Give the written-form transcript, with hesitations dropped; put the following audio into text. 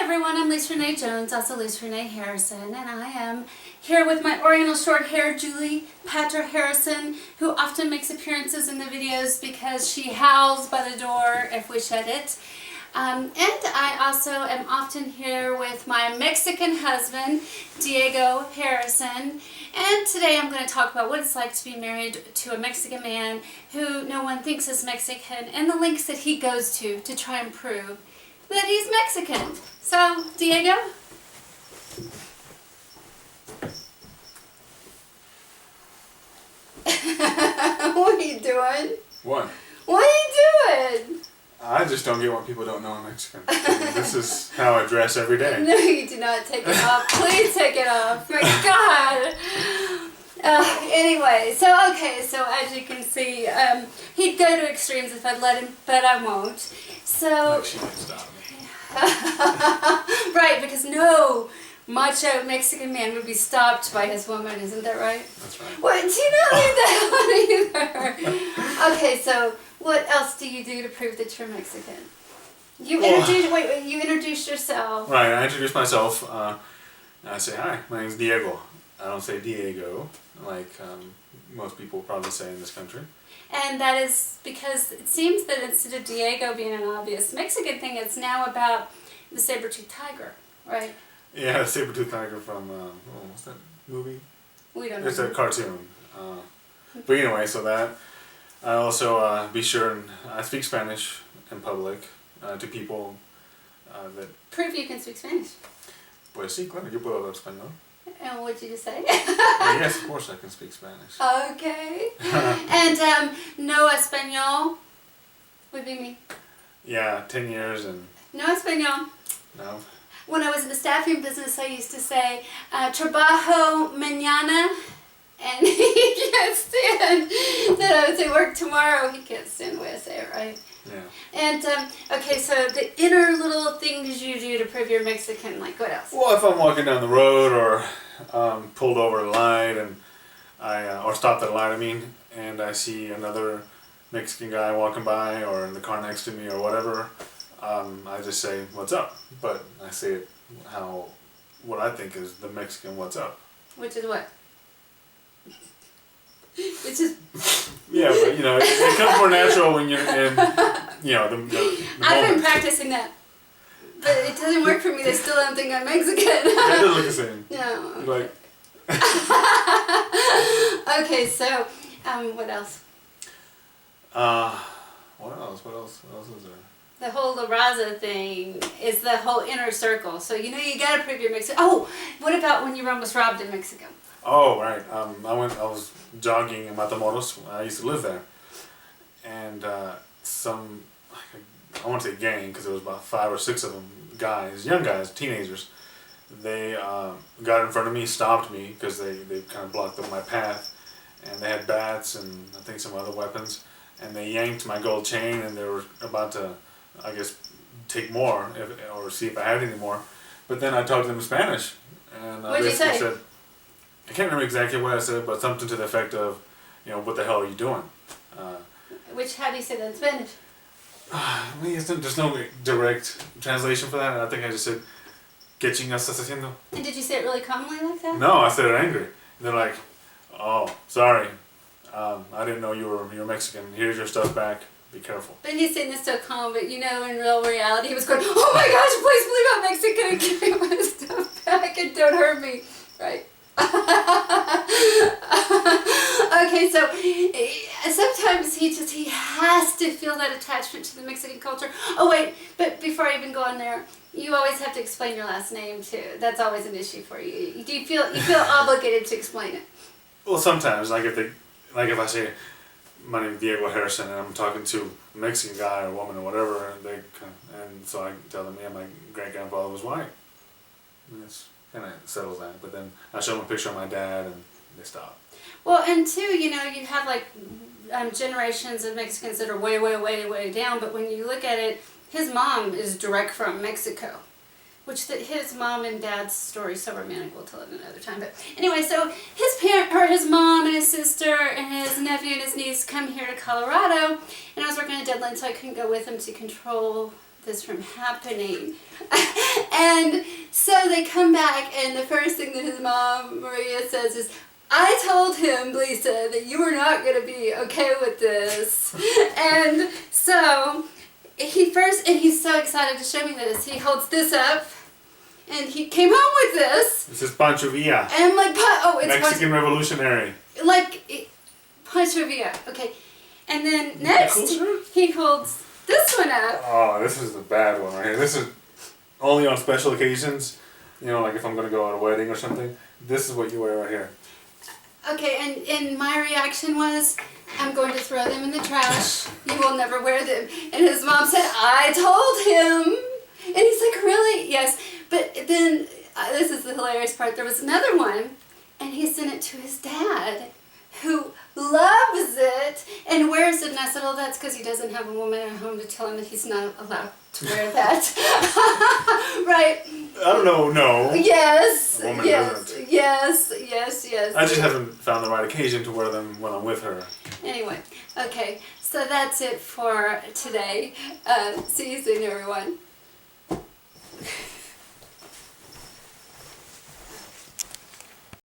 everyone, I'm Lisa Renee Jones, also Lisa Renee Harrison, and I am here with my Oriental short hair Julie Patra Harrison, who often makes appearances in the videos because she howls by the door if we shed it. And I also am often here with my Mexican husband, Diego Harrison, and today I'm going to talk about what it's like to be married to a Mexican man who no one thinks is Mexican, and the lengths that he goes to try and prove that he's Mexican. So, Diego? What are you doing? What? What are you doing? I just don't get why people don't know I'm Mexican. This is how I dress every day. No, you do not take it off. Please take it off. My God. Anyway, so as you can see, he'd go to extremes if I'd let him, but I won't. So. Like she might stop me. Right, because no macho Mexican man would be stopped by his woman, isn't that right? That's right. What? Do you not leave that one either? Okay, so what else do you do to prove that you're Mexican? You introduced yourself. Right, I introduce myself. I say, hi, my name's Diego. I don't say Diego like most people probably say in this country. And that is because it seems that instead of Diego being an obvious Mexican thing, it's now about the saber-toothed tiger, right? Yeah, the saber-toothed tiger from, what's that movie? We don't know. It's a cartoon. But anyway, so that. I also be sure and I speak Spanish in public to people that... Prove you can speak Spanish. Pues sí, claro, yo puedo hablar español. And what'd you just say? Yes, of course I can speak Spanish. Okay. And no español would be me. Yeah, 10 years and... No español. No. When I was in the staffing business, I used to say, trabajo mañana, and he can't stand that I would say work tomorrow. He can't stand the way I say it, right? Yeah. And, okay, so the inner little things you do to prove you're Mexican, like what else? Well, if I'm walking down the road or pulled over at a light and or stopped at a light, and I see another Mexican guy walking by or in the car next to me or whatever, I just say, what's up? But I say it what I think is the Mexican what's up. Which is what? It's just... Yeah, but it comes more natural when you're in, the I've been moment. practicing that, but it doesn't work for me. They still don't think I'm Mexican. It doesn't look the same. No. Like... Okay, so, what else? What else? What else is there? The whole La Raza thing is the whole inner circle. So, you gotta prove you're Mexican. Oh, what about when you were almost robbed in Mexico? Oh, right. I was jogging in Matamoros. I used to live there. And I want to say gang, because there was about 5 or 6 of them, guys, young guys, teenagers. They got in front of me, stopped me, because they kind of blocked up my path. And they had bats and I think some other weapons. And they yanked my gold chain, and they were about to, I guess, take more, or see if I had any more. But then I talked to them in Spanish. And I What'd you say? said, I can't remember exactly what I said, but something to the effect of, what the hell are you doing? How do you say that in Spanish? There's no direct translation for that. I think I just said, ¿Qué chingas estás haciendo? And did you say it really calmly like that? No, I said it angry. And they're like, oh, sorry. I didn't know you were Mexican. Here's your stuff back. Be careful. But he's saying this so calm, but in real reality, he was going, oh my gosh, please believe I'm Mexican and give me my stuff back and don't hurt me. Right? Okay, so sometimes he has to feel that attachment to the Mexican culture. Oh wait, but before I even go on there, you always have to explain your last name too. That's always an issue for you. Do you feel obligated to explain it? Well, sometimes, if I say my name is Diego Harrison and I'm talking to a Mexican guy or woman or whatever, and so I tell them, yeah, my great grandfather was white. And it settles that. But then I show them a picture of my dad and they stop. Well, and too, you have generations of Mexicans that are way, way, way, way down, but when you look at it, his mom is direct from Mexico, which his mom and dad's story is so romantic. We'll tell it another time. But anyway, so his mom and his sister and his nephew and his niece come here to Colorado, and I was working at Deadline, so I couldn't go with them to control this from happening. And so they come back, and the first thing that his mom, Maria, says is, I told him, Lisa, that you were not going to be okay with this. And so he's so excited to show me this. He holds this up, and he came home with this. This is Pancho Villa. And I'm like, it's Mexican revolutionary. like Pancho Villa. Okay. And then next, he holds this one up. Oh, this is the bad one right here. This is only on special occasions. You know, like if I'm going to go at a wedding or something. This is what you wear right here. Okay, and my reaction was, I'm going to throw them in the trash. You will never wear them. And his mom said, I told him. And he's like, really? Yes. But then, this is the hilarious part, there was another one, and he sent it to his dad, who loves it and wears it. And I said, oh, that's because he doesn't have a woman at home to tell him that he's not allowed to wear that. Right? I don't know, no. Yes. A woman yes. doesn't. Yes. I just haven't found the right occasion to wear them when I'm with her. Anyway, okay, so that's it for today. See you soon, everyone.